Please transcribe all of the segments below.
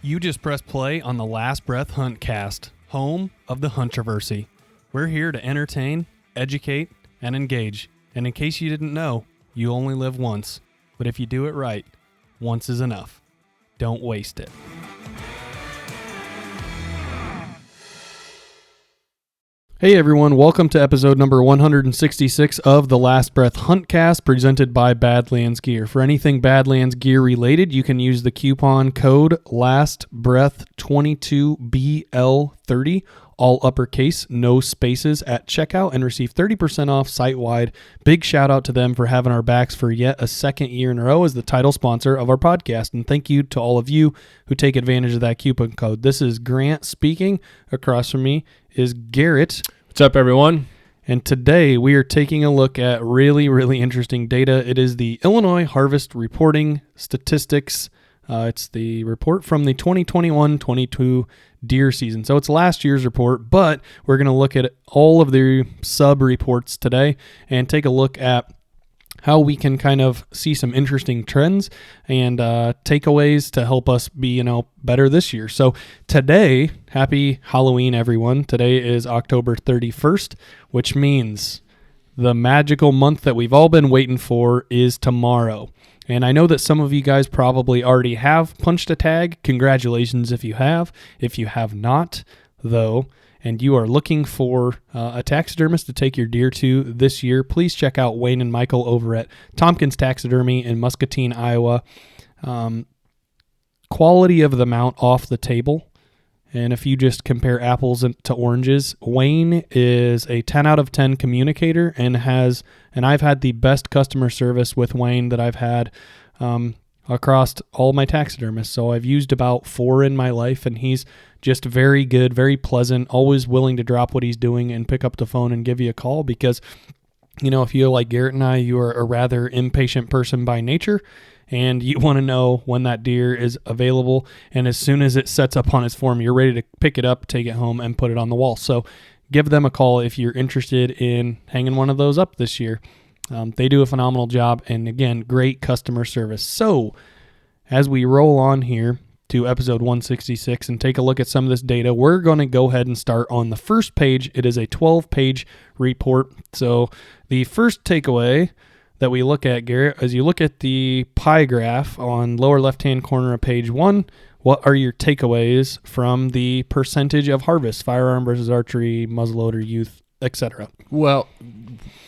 You just press play on the Last Breath Hunt Cast, home of the Huntroversy. We're here to entertain, educate, and engage. And in case you didn't know, you only live once. But if you do it right, once is enough. Don't waste it. Hey everyone, welcome to episode number 166 of the Last Breath Huntcast, presented by Badlands Gear. For anything Badlands Gear related, you can use the coupon code LASTBREATH22BL30, all uppercase, no spaces, at checkout, and receive 30% off site-wide. Big shout out to them for having our backs for yet a second year in a row as the title sponsor of our podcast, and thank you to all of you who take advantage of that coupon code. This is Grant speaking. Across from me is Garrett. What's up, everyone? And today we are taking a look at really interesting data. It is the Illinois Harvest Reporting Statistics. It's the report from the 2021-22 deer season. So it's last year's report, but we're going to look at all of the sub-reports today and take a look at how we can kind of see some interesting trends and takeaways to help us be, better this year. So today, happy Halloween, everyone. Today is October 31st, which means the magical month that we've all been waiting for is tomorrow. And I know that some of you guys probably already have punched a tag. Congratulations if you have. If you have not, though, and you are looking for a taxidermist to take your deer to this year, please check out Wayne and Michael over at Tompkins Taxidermy in Muscatine, Iowa. Quality of the mount off the table. And if you just compare apples to oranges, Wayne is a 10 out of 10 communicator and I've had the best customer service with Wayne that I've had across all my taxidermists. So I've used about 4 in my life, and he's just very good, very pleasant, always willing to drop what he's doing and pick up the phone and give you a call because, if you're like Garrett and I, you are a rather impatient person by nature, and you want to know when that deer is available. And as soon as it sets up on its form, you're ready to pick it up, take it home, and put it on the wall. So give them a call if you're interested in hanging one of those up this year. They do a phenomenal job, and again, great customer service. So as we roll on here to episode 166 and take a look at some of this data, we're going to go ahead and start on the first page. It is a 12-page report. So the first takeaway that we look at, Garrett, as you look at the pie graph on lower left-hand corner of page 1, what are your takeaways from the percentage of harvest, firearm versus archery, muzzleloader, youth, etc.? Well,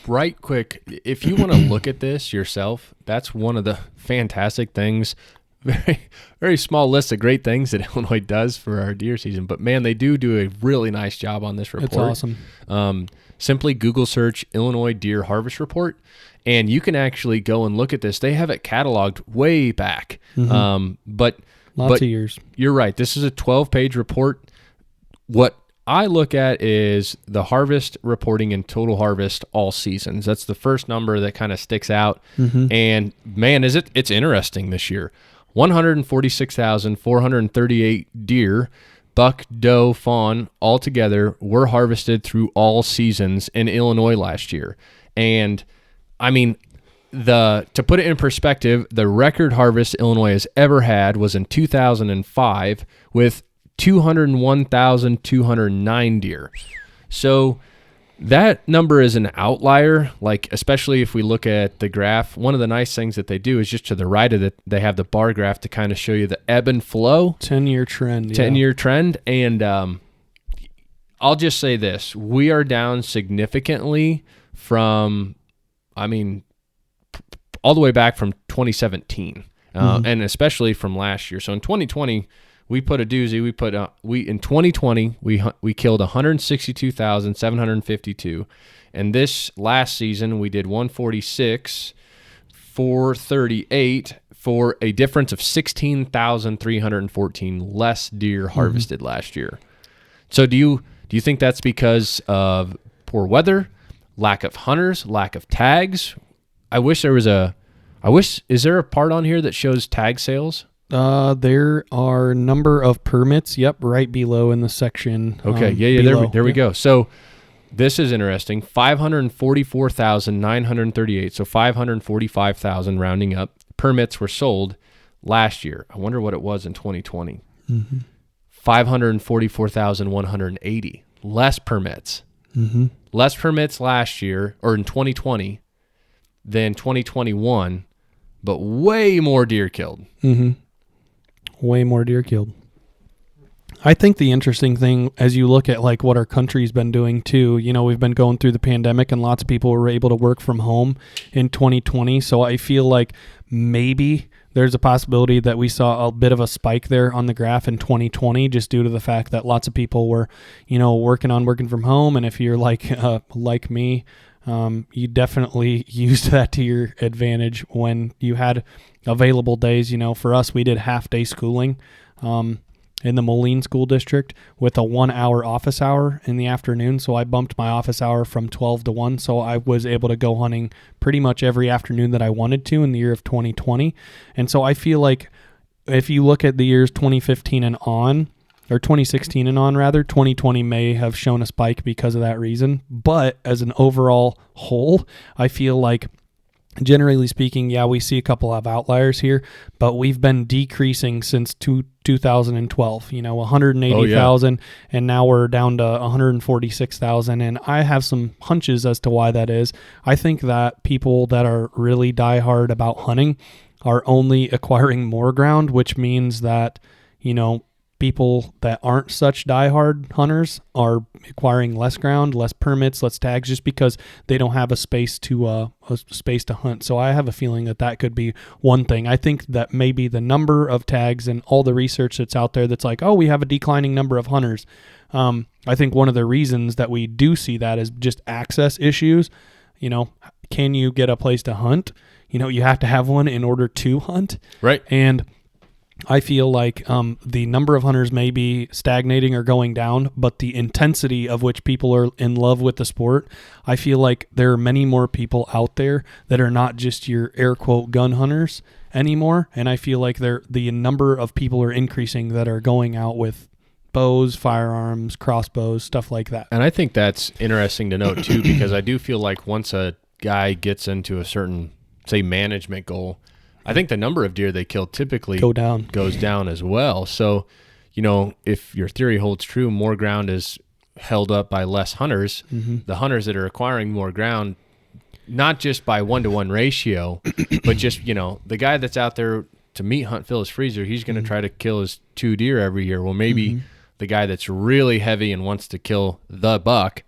right quick, if you want to look at this yourself, that's one of the fantastic things. Very, very small list of great things that Illinois does for our deer season. But, man, they do a really nice job on this report. It's awesome. Simply Google search Illinois Deer Harvest Report, and you can actually go and look at this. They have it cataloged way back. Mm-hmm. But Lots of years. You're right. This is a 12-page report. What I look at is the harvest reporting and total harvest all seasons. That's the first number that kind of sticks out. Mm-hmm. And, man, it's interesting this year. 146,438 deer, buck, doe, fawn, all together were harvested through all seasons in Illinois last year. And, I mean, to put it in perspective, the record harvest Illinois has ever had was in 2005 with 201,209 deer. So that number is an outlier, especially if we look at the graph. One of the nice things that they do is just to the right of it, they have the bar graph to kind of show you the ebb and flow. 10-year trend. 10-year trend. And I'll just say this. We are down significantly from, all the way back from 2017, and especially from last year. So in 2020, we put a doozy. In 2020 we killed 162,752, and this last season we did 146,438 for a difference of 16,314 less deer harvested last year. So do you think that's because of poor weather, lack of hunters, lack of tags? Is there a part on here that shows tag sales? There are number of permits. Yep, right below in the section. Okay, there we go. So this is interesting. 544,938, so 545,000 rounding up, permits were sold last year. I wonder what it was in 2020. Mm-hmm. 544,180. Less permits. Mm-hmm. Less permits last year, or in 2020, than 2021, but way more deer killed. Mm-hmm. Way more deer killed. I think the interesting thing, as you look at like what our country's been doing too, we've been going through the pandemic and lots of people were able to work from home in 2020. So I feel like maybe there's a possibility that we saw a bit of a spike there on the graph in 2020, just due to the fact that lots of people were, working from home. And if you're like me, you definitely used that to your advantage when you had available days. For us, we did half day schooling in the Moline School District with a 1 hour office hour in the afternoon. So I bumped my office hour from 12 to 1. So I was able to go hunting pretty much every afternoon that I wanted to in the year of 2020. And so I feel like if you look at the years 2015 and on, or 2016 and on rather, 2020 may have shown a spike because of that reason. But as an overall whole, I feel like generally speaking, yeah, we see a couple of outliers here, but we've been decreasing since 2012, 180,000, and now we're down to 146,000. And I have some hunches as to why that is. I think that people that are really diehard about hunting are only acquiring more ground, which means that, people that aren't such diehard hunters are acquiring less ground, less permits, less tags, just because they don't have a space to hunt. So I have a feeling that could be one thing. I think that maybe the number of tags and all the research that's out there that's like, oh, we have a declining number of hunters. I think one of the reasons that we do see that is just access issues. Can you get a place to hunt? You have to have one in order to hunt. Right. And I feel like the number of hunters may be stagnating or going down, but the intensity of which people are in love with the sport, I feel like there are many more people out there that are not just your air quote gun hunters anymore. And I feel like the number of people are increasing that are going out with bows, firearms, crossbows, stuff like that. And I think that's interesting to note too, because I do feel like once a guy gets into a certain, say, management goal, I think the number of deer they kill typically goes down as well. So, if your theory holds true, more ground is held up by less hunters. Mm-hmm. The hunters that are acquiring more ground, not just by 1-to-1 ratio, but just, the guy that's out there to meat hunt, fill his freezer, he's going to try to kill his 2 deer every year. Well, maybe the guy that's really heavy and wants to kill the buck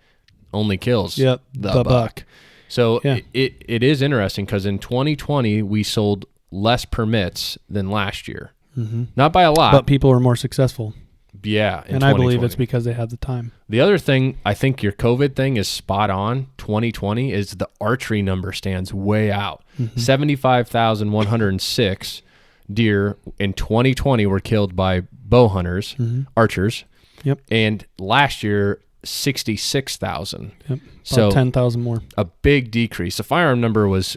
only kills the buck. So it is interesting because in 2020, we sold less permits than last year. Mm-hmm. Not by a lot. But people are more successful. Yeah. And I believe it's because they have the time. The other thing, I think your COVID thing is spot on. 2020 is the archery number stands way out. Mm-hmm. 75,106 deer in 2020 were killed by bow hunters, archers. Yep. And last year, 66,000. Yep. So 10,000 more. A big decrease. The firearm number was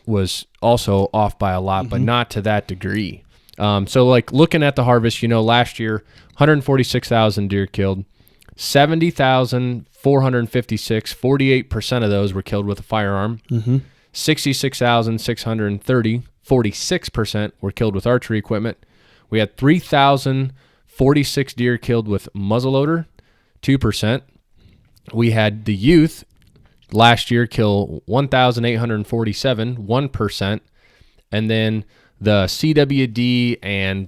also off by a lot, but not to that degree. So like looking at the harvest, last year 146,000 deer killed, 70,456, 48% of those were killed with a firearm. 66,630, 46% were killed with archery equipment. We had 3,046 deer killed with muzzleloader, 2%. We had the youth last year kill 1,847, 1%. And then the CWD and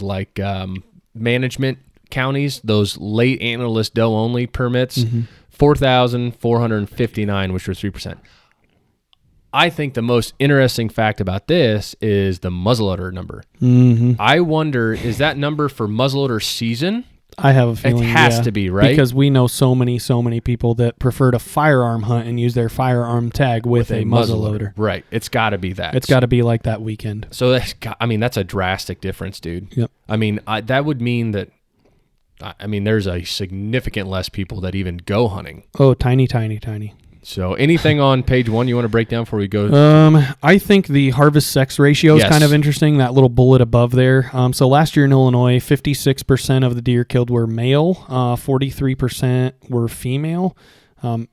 management counties, those late antlerless doe only permits, 4,459, which were 3%. I think the most interesting fact about this is the muzzleloader number. I wonder, is that number for muzzleloader season? I have a feeling it has to be, right? Because we know so many people that prefer to firearm hunt and use their firearm tag with a muzzleloader. Right. It's got to be that. It's got to be like that weekend. So that's a drastic difference, dude. Yep. That would mean that there's a significant less people that even go hunting. Oh, tiny. So anything on page 1 you want to break down before we go? I think the harvest sex ratio is kind of interesting, that little bullet above there. So last year in Illinois, 56% of the deer killed were male, 43% were female. And,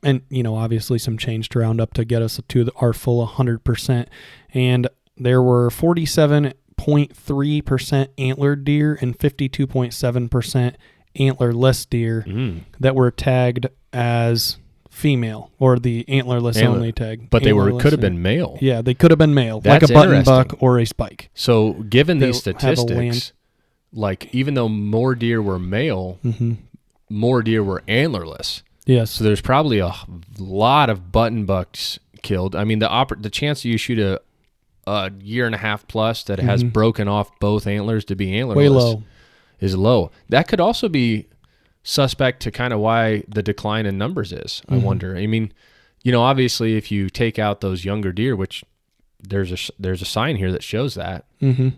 obviously some change to round up to get us to our full 100%. And there were 47 48.3% antlered deer and 52.7% antlerless deer that were tagged as female, or the antlerless only tag. But they could have been male. Yeah, they could have been male, That's like a button buck or a spike. So given these statistics, like even though more deer were male, more deer were antlerless. Yes. So there's probably a lot of button bucks killed. I mean, the chance that you shoot a year and a half plus that has broken off both antlers to be antlerless way low is low. That could also be suspect to kind of why the decline in numbers is. I wonder. I mean, obviously if you take out those younger deer, which there's a sign here that shows that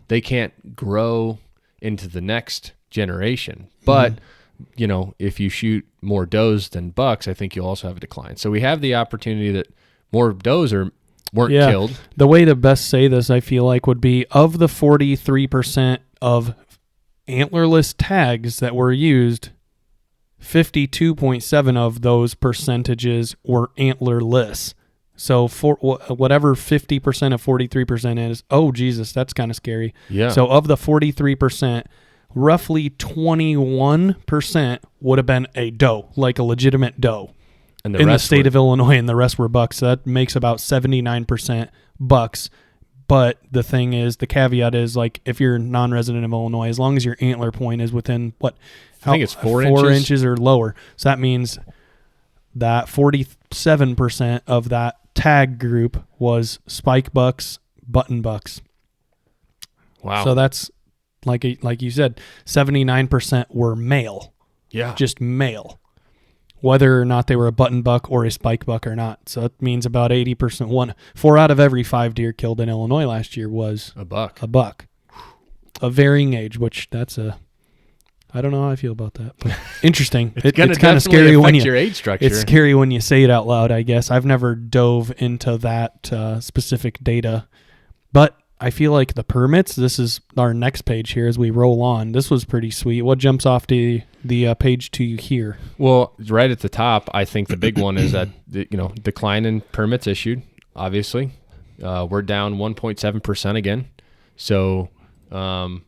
they can't grow into the next generation. But if you shoot more does than bucks, I think you'll also have a decline. So we have the opportunity that more does weren't killed. The way to best say this, I feel like, would be of the 43% of antlerless tags that were used, 52.7 of those percentages were antlerless. So for whatever 50% of 43% is, oh Jesus, that's kind of scary. Yeah. So of the 43%, roughly 21% would have been a doe, like a legitimate doe, and in the state of Illinois, and the rest were bucks. So that makes about 79% bucks. But the thing is, the caveat is, like, if you're non-resident of Illinois, as long as your antler point is within I think it's 4 inches or lower. So that means that 47% of that tag group was spike bucks, button bucks. Wow. So that's, like you said, 79% were male. Yeah. Just male. Whether or not they were a button buck or a spike buck or not. So it means about 80%. 4 out of every 5 deer killed in Illinois last year was a buck. A varying age, which I don't know how I feel about that. But interesting. It's kind of scary when your age structure. It's scary when you say it out loud, I guess. I've never dove into that specific data. But I feel like the permits, this is our next page here as we roll on. This was pretty sweet. What jumps off the page to you here? Well, right at the top, I think the big one is that decline in permits issued. Obviously, we're down 1.7% again. So the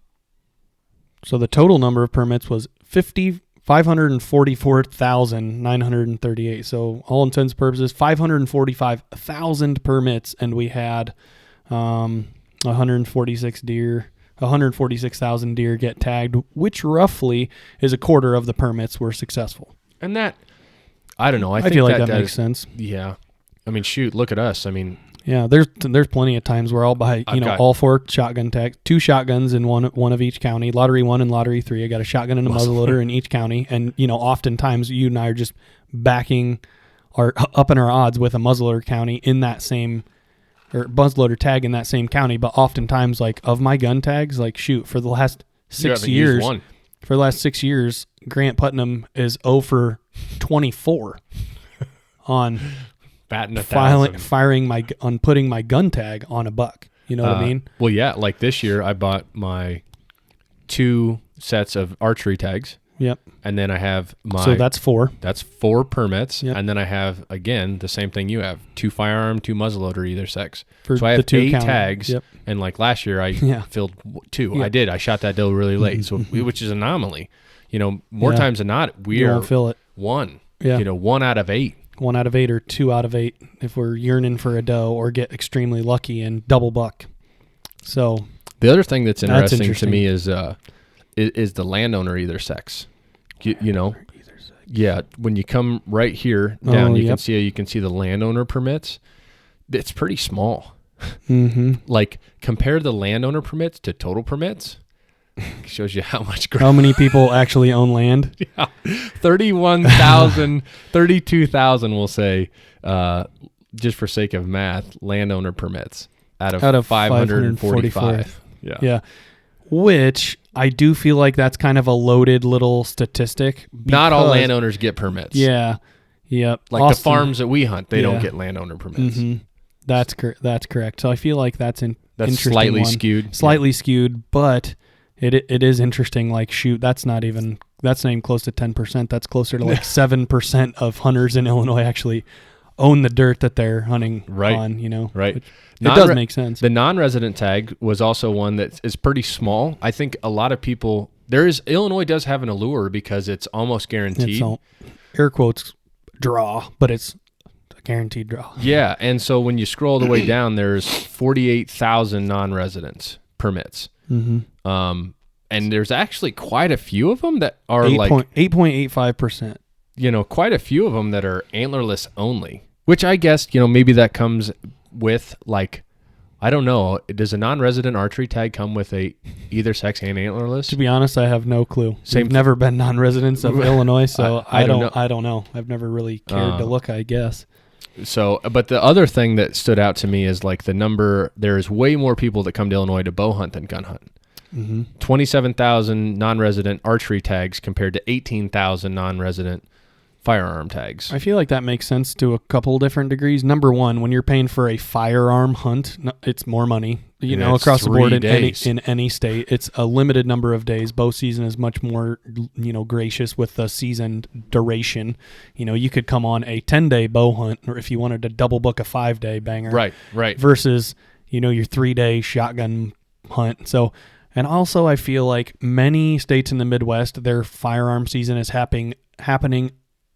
total number of permits was 544,938. So all intents and purposes, 545,000 permits, and we had 146,000 deer get tagged, which roughly is a quarter of the permits were successful. And that, I don't know. I think feel like that makes sense. Yeah. I mean, shoot, look at us. I mean, yeah, there's plenty of times where I'll buy, all 4 shotgun tags, 2 shotguns in one of each county, lottery 1 and lottery 3. I got a shotgun and a muzzleloader in each county. And, oftentimes you and I are just upping our odds with a muzzleloader county in that same, or muzzleloader tag in that same county. But oftentimes, like, of my gun tags, like, shoot, for the last 6 years, Grant Putnam is 0 for 24 on putting my gun tag on a buck. You know what I mean? Well, yeah. Like this year, I bought my 2 sets of archery tags. Yep. And then I have so that's 4. That's 4 permits. Yep. And then I have, again, the same thing you have. 2 firearm, 2 muzzleloader, either sex. For so I have 8 county. tags. Yep. And like last year, I filled 2. Yep. I did. I shot that doe really late, which is an anomaly. More times than not, we won't fill it. 1. Yeah. 1 out of 8. 1 out of 8 or 2 out of 8 if we're yearning for a doe or get extremely lucky and double buck. So the other thing that's interesting to me is the landowner either sex. Yeah, when you come right here down, you can see the landowner permits. It's pretty small. Mm-hmm. Like compare the landowner permits to total permits. Shows you how much ground. How many people actually own land? Yeah, 31,000, 32,000, we'll say, just for sake of math, landowner permits out of 545. Yeah. Which I do feel like that's kind of a loaded little statistic. Not all landowners get permits. Yeah. Yep. Like Austin, the farms that we hunt, they don't get landowner permits. Mm-hmm. That's correct. So I feel like that's interesting. Slightly skewed, but it is interesting. Like, shoot, that's not even close to 10%. That's closer to like 7% of hunters in Illinois actually own the dirt that they're hunting Right. on, you know. Right. It does make sense. The non-resident tag was also one that is pretty small. I think a lot of people Illinois does have an allure because it's almost guaranteed. It's all, air quotes, draw, but it's a guaranteed draw. Yeah, and so when you scroll the way down, there's 48,000 non-residents permits. Mm-hmm. And there's actually quite a few of them that are 8.85%. You know, quite a few of them that are antlerless only, which I guess, you know, maybe that comes with like, I don't know. Does a non-resident archery tag come with a either sex and antlerless? To be honest, I have no clue. Same We've never been non-residents of Illinois, so I don't know. I've never really cared to look, I guess. So, but the other thing that stood out to me is like the number. There's way more people that come to Illinois to bow hunt than gun hunt. 27,000 non-resident archery tags compared to 18,000 non-resident firearm tags. I feel like that makes sense to a couple different degrees. Number one, when you're paying for a firearm hunt, it's more money, you know, across the board in any state. It's a limited number of days. Bow season is much more, you know, gracious with the season duration. You know, you could come on a 10-day bow hunt, or if you wanted to double book a 5-day banger. Right. Versus, you know, your 3-day shotgun hunt. So, and also I feel like many states in the Midwest, their firearm season is happening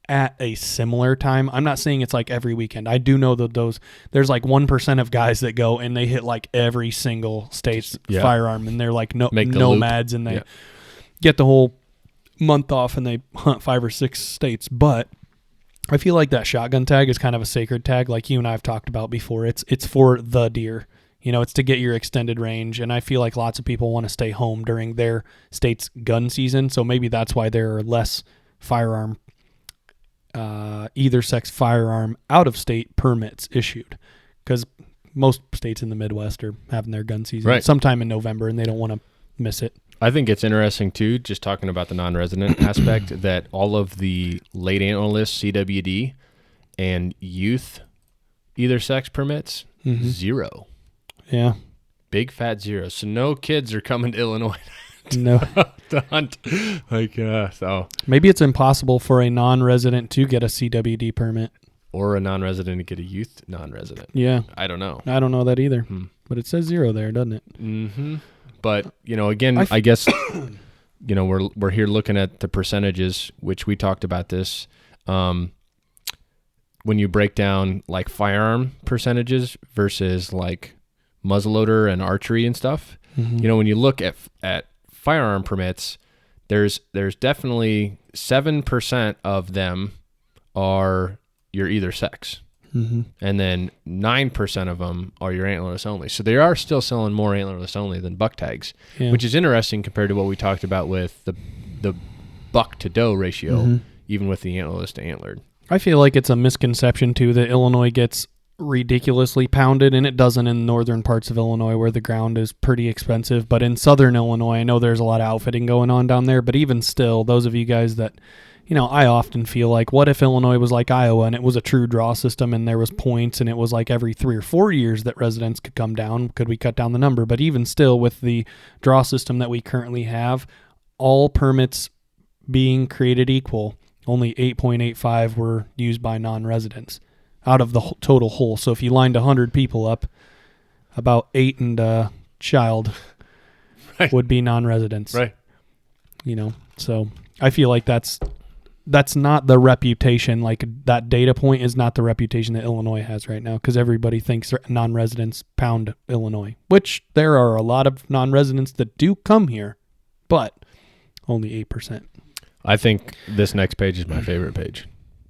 at a similar time. I'm not saying it's like every weekend. I do know that there's like 1% of guys that go and they hit like every single state's firearm, and they're like nomads and they get the whole month off and they hunt 5 or 6 states. But I feel like that shotgun tag is kind of a sacred tag, like you and I have talked about before. It's for the deer. You know, it's to get your extended range, and I feel like lots of people want to stay home during their state's gun season, so maybe that's why there are less firearm either sex firearm out-of-state permits issued, because most states in the Midwest are having their gun season sometime in November, and they don't want to miss it. I think it's interesting, too, just talking about the non-resident aspect, that all of the late antlerless CWD and youth either sex permits, 0. Yeah. Big fat 0. So no kids are coming to Illinois to hunt. So maybe it's impossible for a non-resident to get a CWD permit, or a non-resident to get a youth non-resident. Yeah, I don't know. I don't know that either. But it says 0 there, doesn't it? Mm-hmm. But you know, again, I guess you know we're here looking at the percentages, which we talked about this. When you break down like firearm percentages versus like muzzleloader and archery and stuff, you know, when you look at firearm permits, there's definitely 7% of them are your either sex, and then 9% of them are your antlerless only. So they are still selling more antlerless only than buck tags, which is interesting compared to what we talked about with the buck to doe ratio, even with the antlerless to antlered. I feel like it's a misconception too that Illinois gets ridiculously pounded, and it doesn't in northern parts of Illinois where the ground is pretty expensive. But in southern Illinois, I know there's a lot of outfitting going on down there, but even still, those of you guys that, you know, I often feel like, what if Illinois was like Iowa and it was a true draw system and there was points and it was like every 3 or 4 years that residents could come down? Could we cut down the number? But even still, with the draw system that we currently have, all permits being created equal, only 8.85 were used by non-residents out of the total whole. So if you lined 100 people up, about 8 and a child would be non-residents. Right. You know, so I feel like that's not the reputation, like that data point is not the reputation that Illinois has right now, because everybody thinks non-residents pound Illinois, which there are a lot of non-residents that do come here, but only 8%. I think this next page is my favorite page.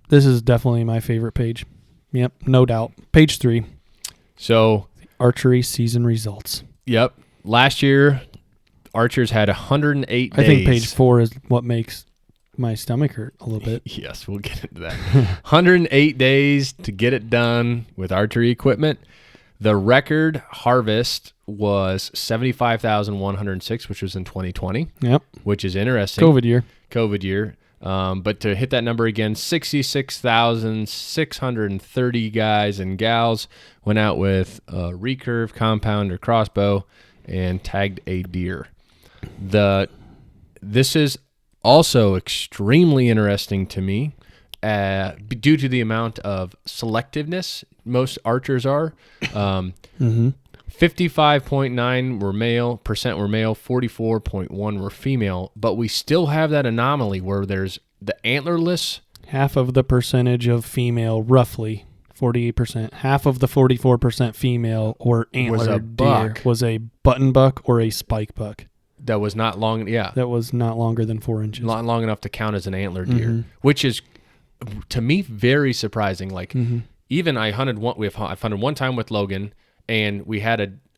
This is definitely my favorite page. Yep, no doubt. Page 3. So, archery season results. Yep. Last year, archers had 108 days. I think page 4 is what makes my stomach hurt a little bit. Yes, we'll get into that. 108 days to get it done with archery equipment. The record harvest was 75,106, which was in 2020. Yep. Which is interesting. COVID year. But to hit that number again, 66,630 guys and gals went out with a recurve, compound, or crossbow and tagged a deer. This is also extremely interesting to me due to the amount of selectiveness most archers are. 55.9% were male, 44.1% were female, but we still have that anomaly where there's the antlerless. Half of the percentage of female, roughly 48%. Half of the 44% female or antlered deer was a button buck or a spike buck. That was not long. Yeah, that was not longer than 4 inches. Not long enough to count as an antlered deer, which is to me very surprising. Like even I've hunted one time with Logan, and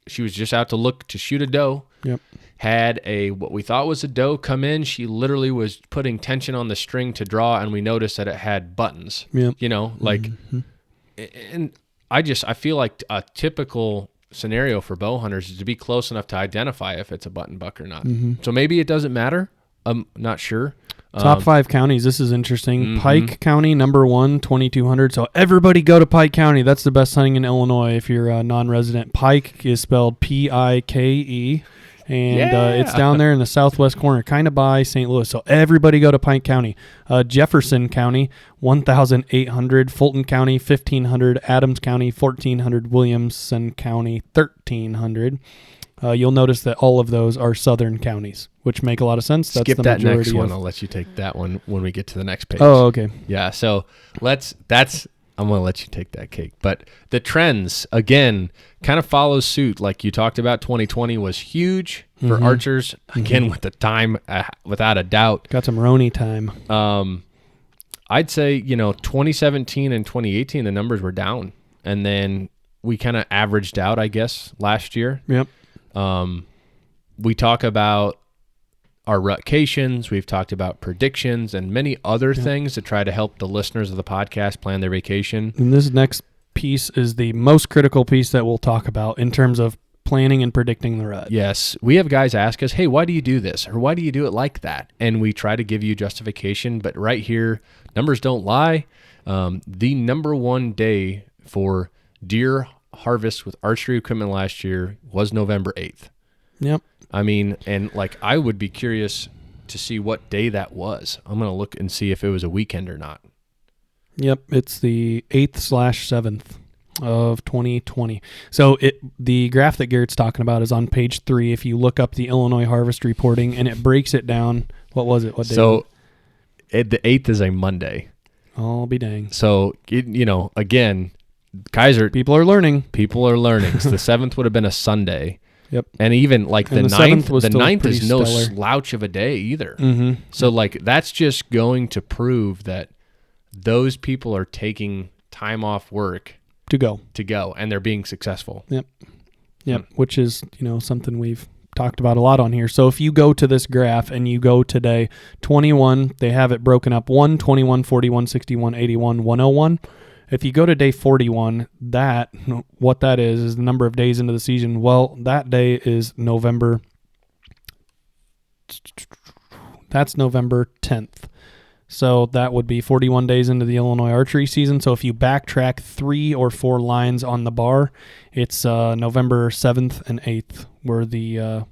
she was just out to shoot a doe. Yep. Had what we thought was a doe come in. She literally was putting tension on the string to draw, and we noticed that it had buttons. Yep. And I feel like a typical scenario for bow hunters is to be close enough to identify if it's a button buck or not. So maybe it doesn't matter. I'm not sure. Top 5 counties. This is interesting. Pike County, number 1, 2,200. So everybody go to Pike County. That's the best hunting in Illinois if you're a non-resident. Pike is spelled Pike. And it's down there in the southwest corner, kind of by St. Louis. So everybody go to Pike County. Jefferson County, 1,800. Fulton County, 1,500. Adams County, 1,400. Williamson County, 1,300. You'll notice that all of those are southern counties, which make a lot of sense. That's Skip the that next one. I'll let you take that one when we get to the next page. Oh, okay. Yeah, so I'm going to let you take that cake. But the trends, again, kind of follows suit. Like you talked about, 2020 was huge for archers. Again, with the time, without a doubt. Got some Roni time. I'd say, 2017 and 2018, the numbers were down. And then we kind of averaged out, I guess, last year. Yep. We talk about our rutcations, we've talked about predictions and many other things to try to help the listeners of the podcast plan their vacation. And this next piece is the most critical piece that we'll talk about in terms of planning and predicting the rut. Yes. We have guys ask us, hey, why do you do this? Or why do you do it like that? And we try to give you justification, but right here, numbers don't lie. The number one day for deer harvest with archery equipment last year was November 8th. Yep. I mean, and I would be curious to see what day that was. I'm going to look and see if it was a weekend or not. Yep, it's the 8th/7th of 2020. So the graph that Garrett's talking about is on page 3. If you look up the Illinois harvest reporting, and it breaks it down. What was it? What day? So the 8th is a Monday. I'll be dang. So, again, Kaiser. People are learning. So the 7th would have been a Sunday. Yep. And even the 9th is no stellar slouch of a day either. Mm-hmm. So that's just going to prove that those people are taking time off work to go, and they're being successful. Yep. Which is, something we've talked about a lot on here. So if you go to this graph and you go today, 21, they have it broken up 1, 21, 41, 61, 81, 101. If you go to day 41, what that is the number of days into the season. Well, that day is November 10th. So that would be 41 days into the Illinois archery season. So if you backtrack 3 or 4 lines on the bar, it's November 7th and 8th were the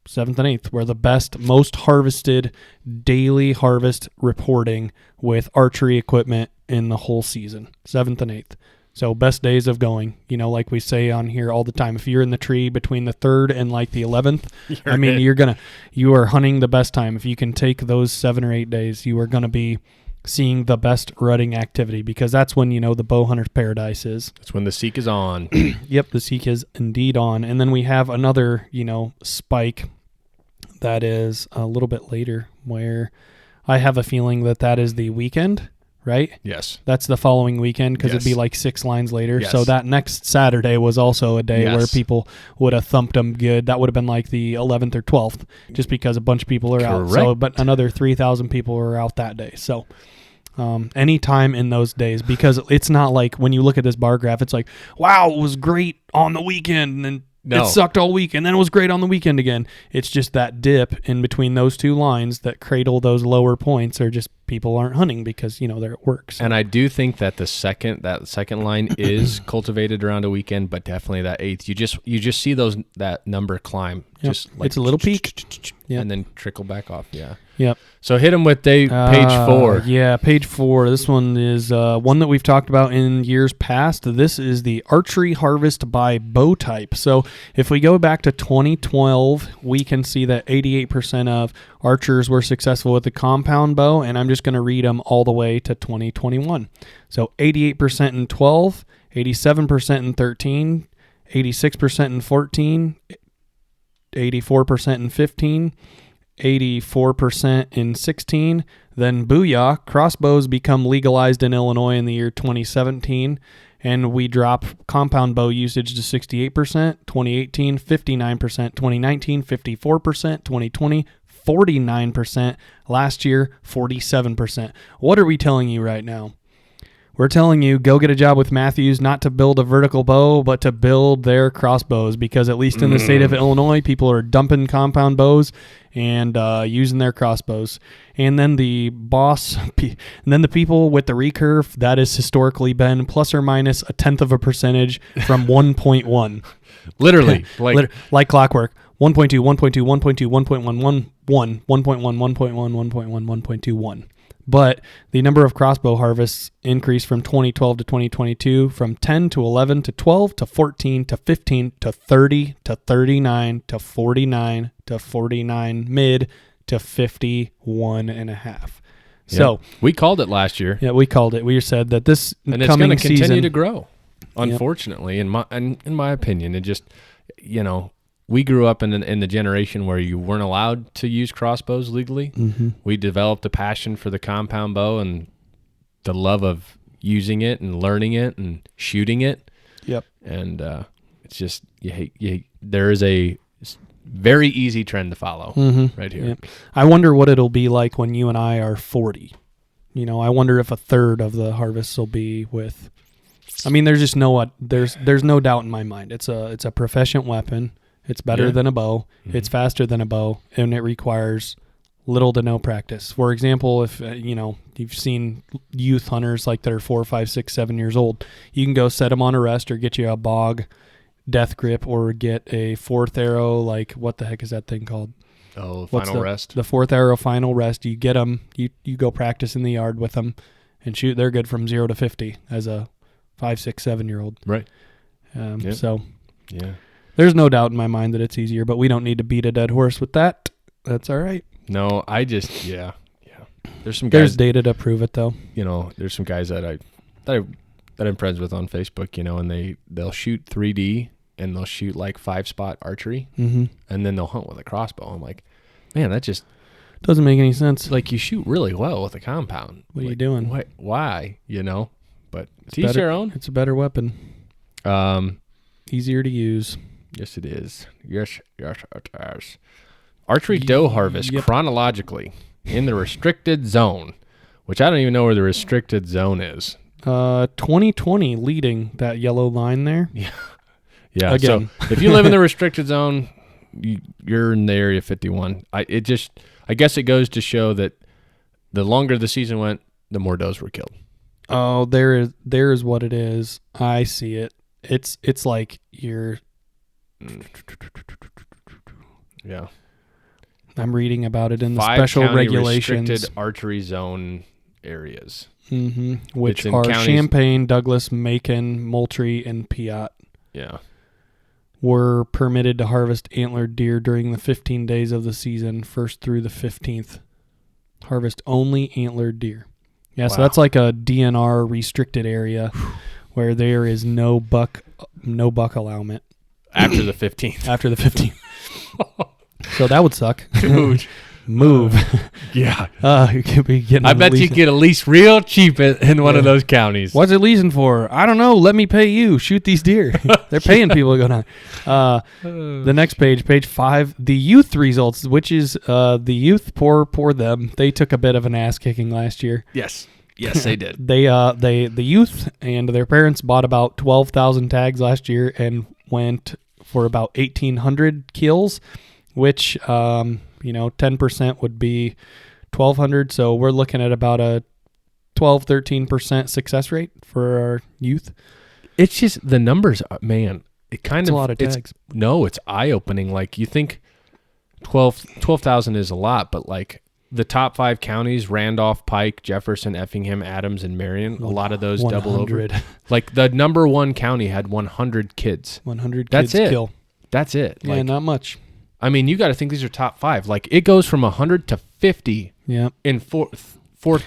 7th and 8th were the best, most harvested daily harvest reporting with archery equipment in the whole season, 7th and 8th. So best days of going, like we say on here all the time. If you're in the tree between the 3rd and the 11th, you are hunting the best time. If you can take those 7 or 8 days, you are going to be seeing the best rutting activity, because that's when, the bow hunter's paradise is. That's when the seek is on. Yep. The seek is indeed on. And then we have another, spike that is a little bit later, where I have a feeling that is the weekend. Right? Yes. That's the following weekend, because it'd be 6 lines later. Yes. So that next Saturday was also a day where people would have thumped them good. That would have been the 11th or 12th, just because a bunch of people are out. So, but another 3,000 people were out that day. So any time in those days, because it's not when you look at this bar graph, it's wow, it was great on the weekend, and then it sucked all week, and then it was great on the weekend again. It's just that dip in between those 2 lines that cradle those lower points are just people aren't hunting because they're at work. So. And I do think that that second line is cultivated around a weekend, but definitely that eighth, you just see that number climb. Yep. Just like it's a little peak, and then trickle back off. Yeah. Yep. So hit them with page 4. Yeah, page 4. This one is one that we've talked about in years past. This is the archery harvest by bow type. So if we go back to 2012, we can see that 88% of archers were successful with the compound bow, and I'm just going to read them all the way to 2021. So 88% in 12, 87% in 13, 86% in 14, 84% in 15, 84% in 16. Then booyah, crossbows become legalized in Illinois in the year 2017, and we drop compound bow usage to 68%, 2018, 59%, 2019, 54%, 2020, 49%, last year, 47%. What are we telling you right now? We're telling you, go get a job with Matthews, not to build a vertical bow, but to build their crossbows, because at least in the state of Illinois, people are dumping compound bows and using their crossbows. And then the people with the recurve, that has historically been plus or minus 1/10% from 1.1. Literally. Like clockwork. 1.2, 1.2, 1.2, 1.1, 1.1, 1.1, 1.1, 1.1, 1.21. But the number of crossbow harvests increased from 2012 to 2022 from 10 to 11 to 12 to 14 to 15 to 30 to 39 to 49 to 49 mid to 51.5. So we called it last year. Yeah, we called it. We said that this and it's going to continue to grow. Unfortunately, in my opinion, it just we grew up in the generation where you weren't allowed to use crossbows legally. Mm-hmm. We developed a passion for the compound bow and the love of using it and learning it and shooting it. Yep. And it's just there is a very easy trend to follow right here. Yep. I wonder what it'll be like when you and I are 40. I wonder if a third of the harvests will be with. I mean, there's just there's no doubt in my mind. It's a proficient weapon. It's better than a bow. Mm-hmm. It's faster than a bow, and it requires little to no practice. For example, if you've seen youth hunters like that are 4, 5, 6, 7 years old, you can go set them on a rest or get you a bog death grip or get a fourth arrow. Like, what the heck is that thing called? Oh, final rest. The fourth arrow final rest. You get them. You go practice in the yard with them and shoot. They're good from 0 to 50 as a 5, 6, 7 year old. Right. So. Yeah. There's no doubt in my mind that it's easier, but we don't need to beat a dead horse with that. That's all right. No, I just yeah. There's some guys. There's data to prove it, though. There's some guys that I'm friends with on Facebook. And they'll shoot 3D and they'll shoot like 5-spot archery, and then they'll hunt with a crossbow. I'm like, man, that just doesn't make any sense. Like, you shoot really well with a compound. What are you doing? Why? But it's each their own. It's a better weapon. Easier to use. Yes, it is. Yes, it is. Archery doe harvest chronologically in the restricted zone, which I don't even know where the restricted zone is. 2020 leading that yellow line there. Yeah. Yeah. Again. So if you live in the restricted zone, you're in the area 51. I guess it goes to show that the longer the season went, the more does were killed. Oh, there is what it is. I see it. It's like you're. Yeah. I'm reading about it in the special regulations. Restricted archery zone areas. Which are Champaign, Douglas, Macon, Moultrie, and Piatt. Yeah. Were permitted to harvest antlered deer during the 15 days of the season, 1st through the 15th. Harvest only antlered deer. Yeah, wow. So that's like a DNR restricted area where there is no buck allowment. After the 15th. After the 15th. So that would suck. Dude. Move. Yeah. You could be getting. I bet you get a lease real cheap in one of those counties. What's it leasing for? I don't know. Let me pay you. Shoot these deer. They're paying people to go down. The next page 5, the youth results, which is the youth. Poor them. They took a bit of an ass kicking last year. Yes, they did. The youth and their parents bought about 12,000 tags last year and went for about 1,800 kills, which 10% would be 1,200. So we're looking at about a 12-13% success rate for our youth. It's just the numbers, man. It kind It's of a lot of tags. It's eye-opening. Like, you think 12,000 is a lot, but like the top 5 counties, Randolph, Pike, Jefferson, Effingham, Adams, and Marion, a lot of those 100. double over. Like, the number 1 county had 100 kids. 100 That's kids it. kill. That's it. Yeah, Like, not much. I mean, you got to think these are top 5. Like, it goes from 100 to 50 Yeah. in fourth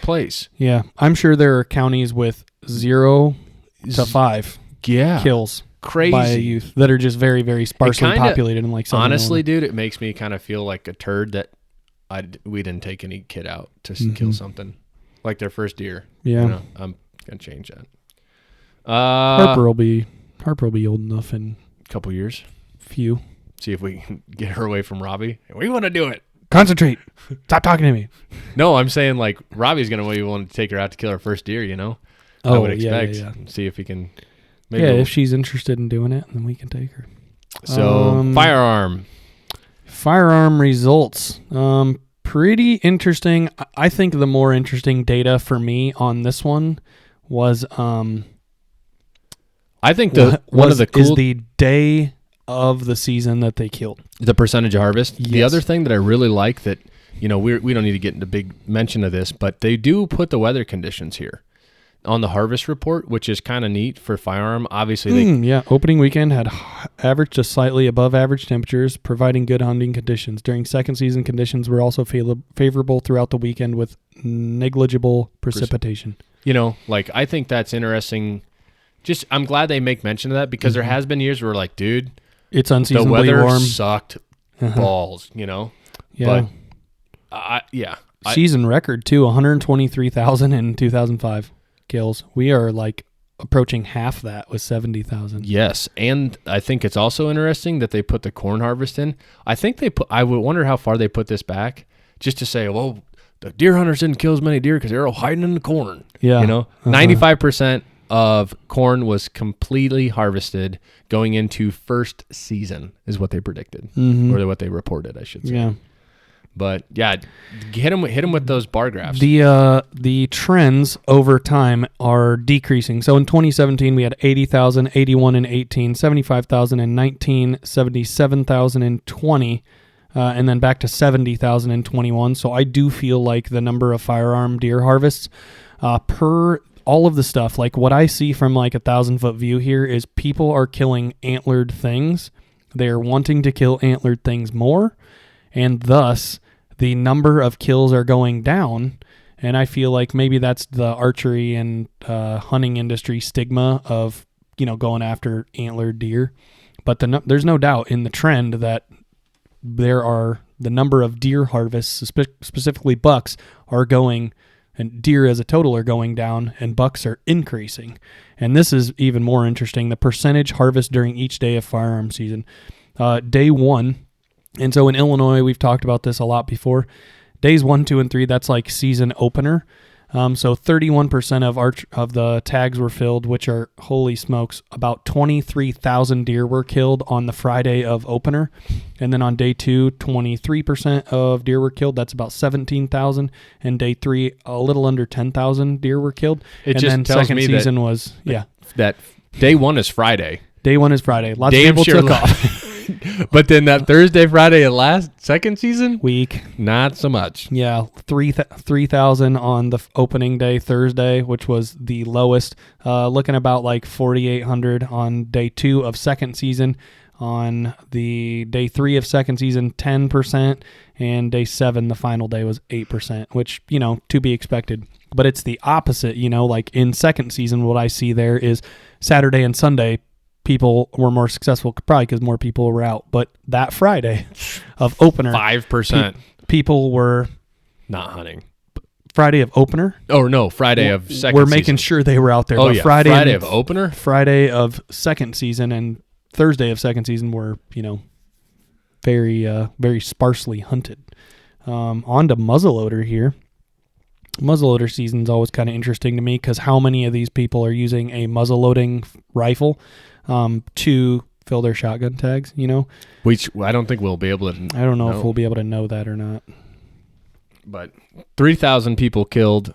place. Yeah. I'm sure there are counties with 0 to 5 kills Crazy. by a youth that are just very, very sparsely populated in like Southern honestly, Illinois. dude, it makes me kind of feel like a turd that we didn't take any kid out to kill something like their first deer. Yeah. You know, I'm gonna change that. Harper will be old enough in a couple years. Few. See if we can get her away from Robbie. We want to do it. Concentrate. Stop talking to me. No, I'm saying like Robbie's gonna be willing to take her out to kill her first deer. You know, I would expect. Yeah. See if he can. Maybe if she's interested in doing it, then we can take her. So firearm results. Pretty interesting. I think the more interesting data for me on this one was I think one of the cool is the day of the season that they killed. The percentage of harvest. Yes. The other thing that I really like that, we don't need to get into big mention of this, but they do put the weather conditions here on the harvest report, which is kind of neat for firearm. Obviously, opening weekend had average to slightly above average temperatures, providing good hunting conditions. During second season, conditions were also favorable throughout the weekend with negligible precipitation. I think that's interesting. Just, I'm glad they make mention of that because there has been years where like, dude, it's unseasonably the weather warm. sucked balls, Yeah. But season record too, 123,000 in 2005 kills. We are like approaching half that with 70,000. Yes, and I think it's also interesting that they put the corn harvest in. I would wonder how far they put this back, just to say, well, the deer hunters didn't kill as many deer because they're all hiding in the corn. Yeah, 95% of corn was completely harvested going into first season is what they predicted, or what they reported, I should say. Yeah. But yeah, hit them with those bar graphs. The trends over time are decreasing. So in 2017 we had 80,000, 81 in 18, 75,000 in 19, 77,000 in 20, and then back to 70,000 in 21. So I do feel like the number of firearm deer harvests per all of the stuff, like what I see from like 1,000-foot view here is people are killing antlered things. They're wanting to kill antlered things more, and thus the number of kills are going down. And I feel like maybe that's the archery and hunting industry stigma of, going after antlered deer. But there's no doubt in the trend that the number of deer harvests, specifically bucks, are going, and deer as a total are going down, and bucks are increasing. And this is even more interesting, the percentage harvest during each day of firearm season. Day one, and so in Illinois, we've talked about this a lot before. Days 1, 2, and 3, that's like season opener. So 31% of the tags were filled, which are, holy smokes, about 23,000 deer were killed on the Friday of opener. And then on day 2, 23% of deer were killed. That's about 17,000. And day 3, a little under 10,000 deer were killed. Then second season was that day 1 is Friday. Day 1 is Friday. Lots of people took off. But then that Thursday, Friday, second season week, not so much. Yeah, 3,000 on the opening day Thursday, which was the lowest. Looking about like 4,800 on day 2 of second season. On the day 3 of second season, 10%, and day 7, the final day, was 8%, which to be expected. But it's the opposite. Like in second season, what I see there is Saturday and Sunday, people were more successful, probably because more people were out. But that Friday of opener, 5% people were not hunting. Friday of opener? Oh no, Friday of second. We're season. making sure they were out there. Oh but yeah, Friday of opener, Friday of second season, and Thursday of second season were very very sparsely hunted. On to muzzleloader here. Muzzleloader season is always kind of interesting to me because how many of these people are using a muzzleloading rifle to fill their shotgun tags, Which I don't think we'll be able to. I don't know if we'll be able to know that or not. But 3,000 people killed,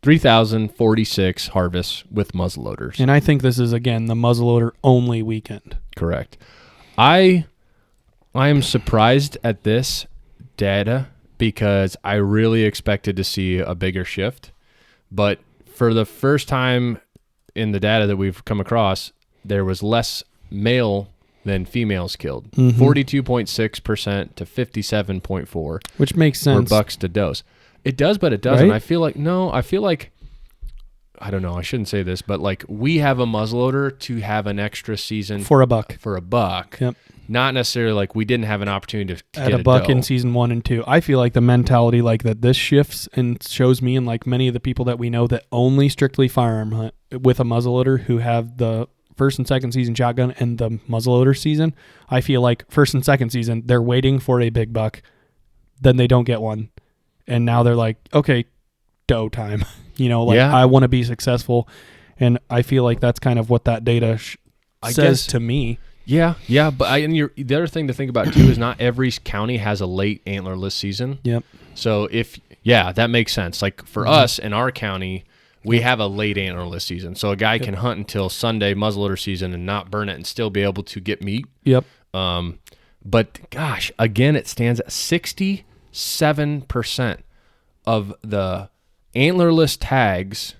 3,046 harvests with muzzleloaders. And I think this is, again, the muzzleloader only weekend. Correct. I am surprised at this data because I really expected to see a bigger shift. But for the first time in the data that we've come across, there was less male than females killed. 42.6% to 57.4%. Which makes sense. For bucks to dose. It does, but it doesn't. Right? I feel like, I don't know, I shouldn't say this, but like we have a muzzleloader to have an extra season. For a buck. Yep. Not necessarily like we didn't have an opportunity to at get a buck doe. in season 1 and 2. I feel like the mentality like that this shifts and shows me and like many of the people that we know that only strictly firearm hunt with a muzzleloader who have the first and second season shotgun and the muzzleloader season. I feel like first and second season they're waiting for a big buck, then they don't get one, and now they're like, okay, doe time. I want to be successful, and I feel like that's kind of what that data says to me. Yeah, but the other thing to think about too is not every county has a late antlerless season. Yep. So that makes sense. Like for us in our county, we have a late antlerless season. So a guy can hunt until Sunday muzzleloader season and not burn it and still be able to get meat. Yep. But gosh, again, it stands at 67% of the antlerless tags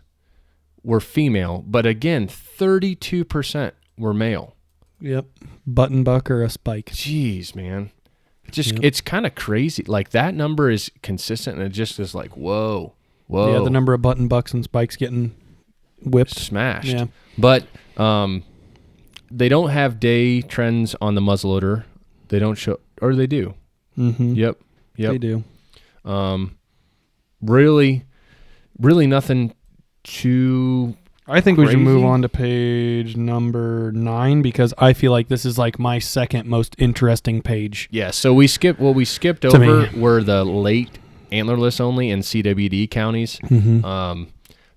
were female, but again, 32% were male. Yep. Button buck or a spike. Jeez, man. It's kind of crazy. Like that number is consistent and it just is like, whoa. Yeah, the number of button bucks and spikes getting whipped. Smashed. Yeah. But they don't have day trends on the muzzleloader. They don't show, or they do. Mm-hmm. Yep. They do. Really nothing too I think crazy. We should move on to page number 9 because I feel like this is like my second most interesting page. Yeah, so we skipped over were the late antlerless only in CWD counties. Mm-hmm.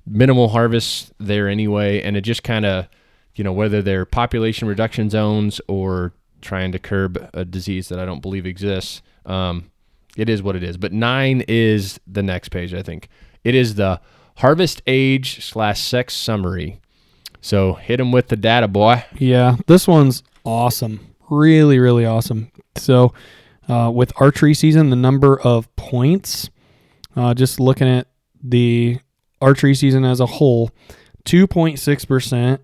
Minimal harvests there anyway, and it just kind of, whether they're population reduction zones or trying to curb a disease that I don't believe exists, it is what it is. But 9 is the next page, I think. It is the harvest age / sex summary. So hit him with the data, boy. Yeah, this one's awesome. Really, really awesome. So with archery season, the number of points, just looking at the archery season as a whole, 2.6%.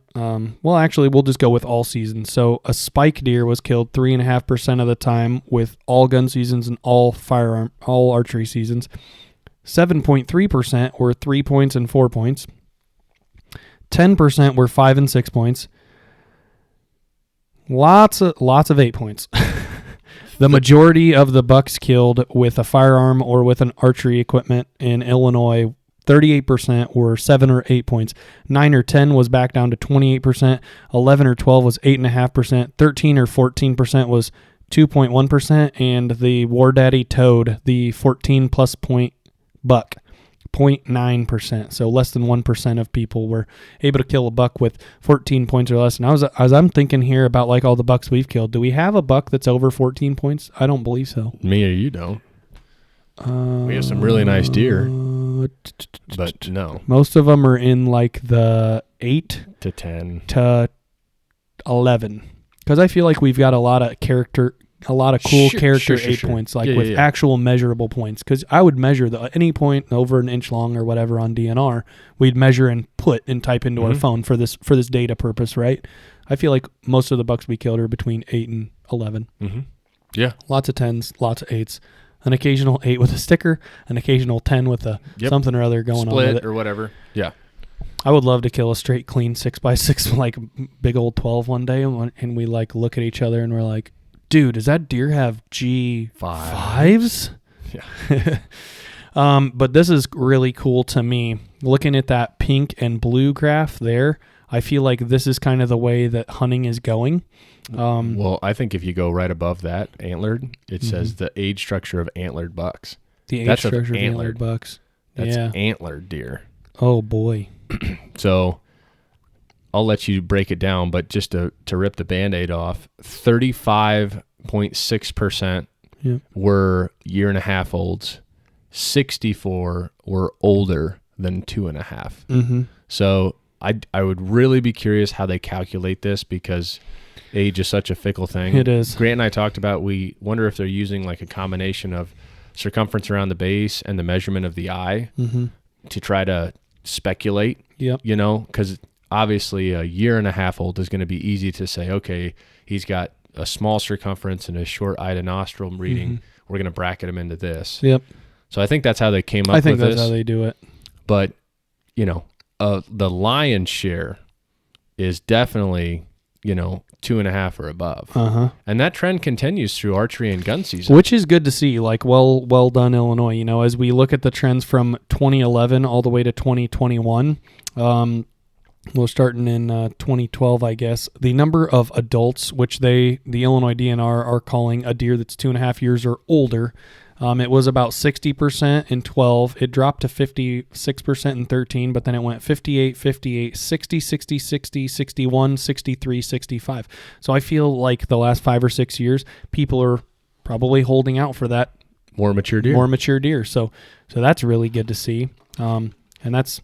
Well, actually, we'll just go with all seasons. So a spike deer was killed 3.5% of the time with all gun seasons and all archery seasons. 7.3% were 3 points and 4 points. 10% were 5 and 6 points. Lots of 8 points. The majority of the bucks killed with a firearm or with an archery equipment in Illinois, 38% were 7 or 8 points. 9 or 10 was back down to 28%. 11 or 12 was 8.5%. 13 or 14% was 2.1%. And the War Daddy Toad, the 14 plus point buck, 0.9%. So less than 1% of people were able to kill a buck with 14 points or less. And as I'm thinking here about like all the bucks we've killed, do we have a buck that's over 14 points? I don't believe so. Me or you don't. We have some really nice deer, but no. Most of them are in like the 8 to 10 to 11. Because I feel like we've got a lot of cool character 8 points, like with actual measurable points. Because I would measure any point over an inch long or whatever on DNR, we'd measure and put and type into our phone for this data purpose, right? I feel like most of the bucks we killed are between 8 and 11. Mm-hmm. Yeah. Lots of 10s, lots of 8s. An occasional 8 with a sticker, an occasional 10 with a something or other going split on with it. Or whatever. Yeah. I would love to kill a straight, clean 6x6 like big old 12 one day, and we like look at each other and we're like, dude, does that deer have G5s? Yeah. But this is really cool to me. Looking at that pink and blue graph there, I feel like this is kind of the way that hunting is going. Well, I think if you go right above that, antlered, it says the age structure of antlered bucks. The age structure of antlered bucks. That's antlered deer. Oh, boy. So I'll let you break it down, but just to rip the Band-Aid off, 35.6% were 1.5 year olds, 64 were older than 2.5. Mm-hmm. So I would really be curious how they calculate this, because age is such a fickle thing. It is. Grant and I talked about, we wonder if they're using like a combination of circumference around the base and the measurement of the eye to try to speculate. Yep. You know, because obviously a 1.5 old is going to be easy to say, okay, he's got a small circumference and a short eye to nostril reading. We're going to bracket him into this. Yep. So I think that's how they came up with this. I think that's how they do it. But, you know, the lion's share is definitely, 2.5 or above. And that trend continues through archery and gun season. Which is good to see. Like, well done, Illinois. As we look at the trends from 2011 all the way to 2021, we're starting in 2012, I guess. The number of adults, which the Illinois DNR are calling a deer that's 2.5 years or older, it was about 60% in 12. It dropped to 56% in 13, but then it went 58, 58, 60, 60, 60, 61, 63, 65. So I feel like the last 5 or 6 years, people are probably holding out for that more mature deer. So that's really good to see. And that's,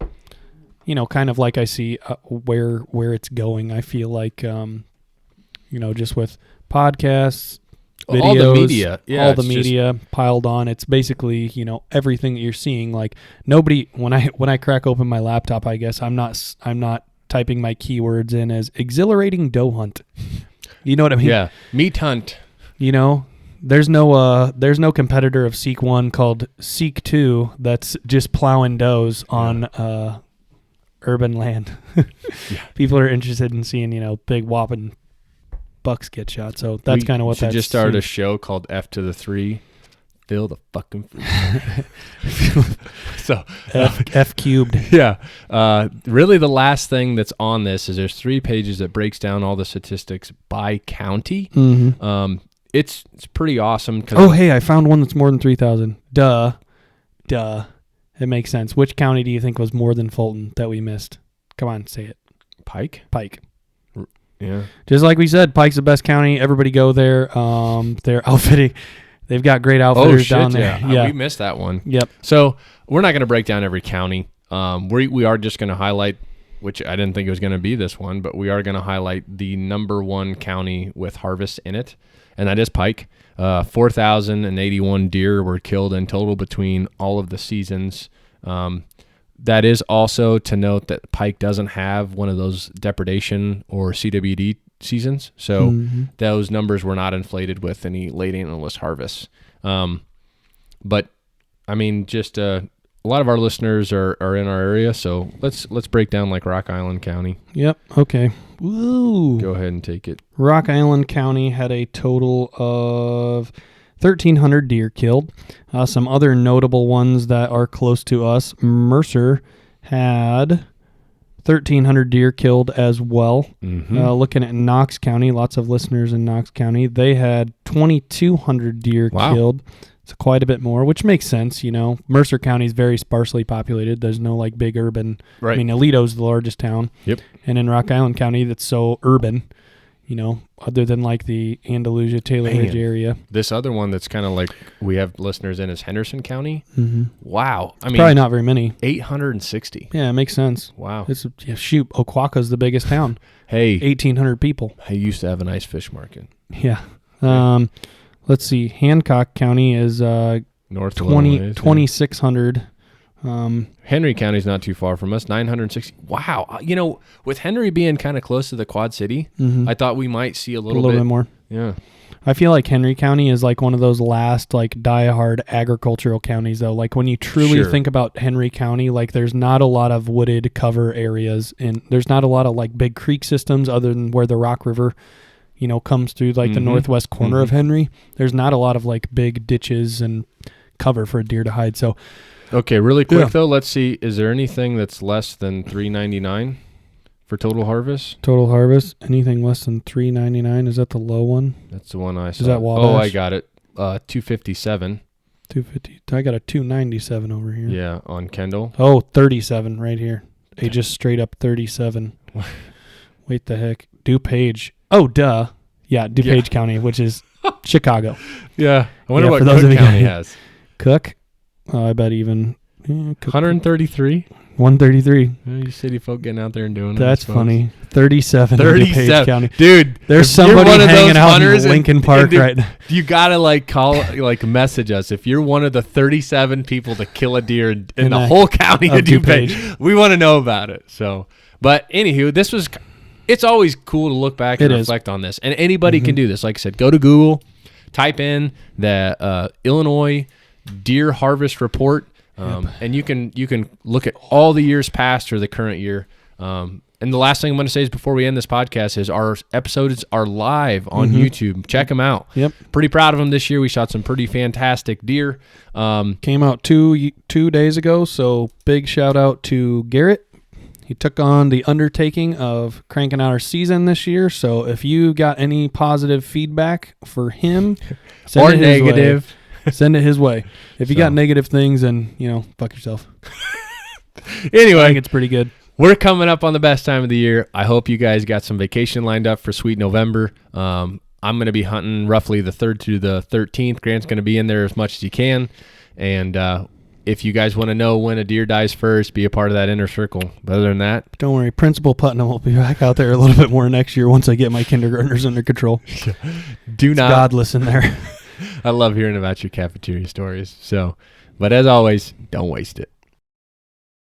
kind of like I see where it's going. I feel like, just with podcasts, videos, all the media, all the media piled on. It's basically, everything that you're seeing. Like, nobody, when I crack open my laptop, I guess I'm not typing my keywords in as exhilarating doe hunt. You know what I mean? Yeah, meat hunt. There's no competitor of Seek 1 called Seek 2 that's just plowing does on urban land. People are interested in seeing, big whopping bucks get shot. So that's kind of what that's. We just started seems. A show called F to the 3. Fill the fucking so F cubed. Yeah. Really, the last thing that's on this is there's 3 pages that breaks down all the statistics by county. It's pretty awesome. Oh, hey, I found one that's more than 3,000. Duh. It makes sense. Which county do you think was more than Fulton that we missed? Come on, say it. Pike. Yeah. Just like we said, Pike's the best county. Everybody go there. They're outfitting. They've got great outfitters down there. Yeah. We missed that one. Yep. So we're not going to break down every county. We are just going to highlight, which I didn't think it was going to be this one, but we are going to highlight the number 1 county with harvest in it, and that is Pike. 4,081 deer were killed in total between all of the seasons. That is also to note that Pike doesn't have one of those depredation or CWD seasons, so those numbers were not inflated with any late antlerless harvests. But I mean, just a lot of our listeners are in our area, so let's break down like Rock Island County. Yep. Okay. Woo. Go ahead and take it. Rock Island County had a total of 1,300 deer killed. Some other notable ones that are close to us, Mercer had 1,300 deer killed as well. Looking at Knox County, lots of listeners in Knox County, they had 2,200 deer killed. It's quite a bit more, which makes sense. Mercer County is very sparsely populated. There's no like big urban. Right. I mean, Aleto's the largest town. Yep. And in Rock Island County, that's so urban. Other than like the Andalusia, Taylor Ridge area. This other one that's kind of like we have listeners in is Henderson County. Wow. I mean, probably not very many. 860. Yeah, it makes sense. Wow. Oquawka's the biggest town. Hey. 1,800 people. I used to have a nice fish market. Yeah. Let's see. Hancock County is North 2,600. Henry County's not too far from us, 960. Wow. With Henry being kind of close to the Quad City, I thought we might see a little bit more. Yeah. I feel like Henry County is like one of those last like diehard agricultural counties though. Like when you truly think about Henry County, like there's not a lot of wooded cover areas and there's not a lot of like big creek systems other than where the Rock River, comes through like the northwest corner of Henry. There's not a lot of like big ditches and cover for a deer to hide. So okay, really quick though, let's see. Is there anything that's less than $3.99 for total harvest? Total harvest, anything less than $3.99? Is that the low one? That's the one I saw. Is that Wabash? Oh, I got it. $2.57. $2.50. I got a $2.97 over here. Yeah, on Kendall. Oh, $37 right here. They just straight up $37. Wait the heck. DuPage. Oh, duh. Yeah, DuPage County, which is Chicago. Yeah. I wonder what for those Cook of you County has. Cook. I bet even 133. 133. You city folk getting out there and doing it. That's funny. 37 in 37. DuPage County. Dude, There's if you're somebody one of hanging those out hunters in Lincoln Park right now. You gotta like call, like message us if you're one of the 37 people to kill a deer in the whole county of DuPage. We want to know about it. So, but anywho, it's always cool to look back and reflect on this, and anybody can do this. Like I said, go to Google, type in the Illinois Deer Harvest Report. And you can look at all the years past or the current year. And the last thing I'm going to say is before we end this podcast is our episodes are live on YouTube. Check them out. Yep. Pretty proud of them this year. We shot some pretty fantastic deer. Came out two days ago, so big shout out to Garrett. He took on the undertaking of cranking out our season this year. So if you got any positive feedback for him, or negative, send it his way. If you got negative things, then, fuck yourself. Anyway, I think it's pretty good. We're coming up on the best time of the year. I hope you guys got some vacation lined up for sweet November. I'm going to be hunting roughly the 3rd to the 13th. Grant's going to be in there as much as he can. And if you guys want to know when a deer dies first, be a part of that inner circle. But other than that, don't worry. Principal Putnam will be back out there a little bit more next year once I get my kindergartners under control. Do not. Godless in there. I love hearing about your cafeteria stories. So, but as always, don't waste it.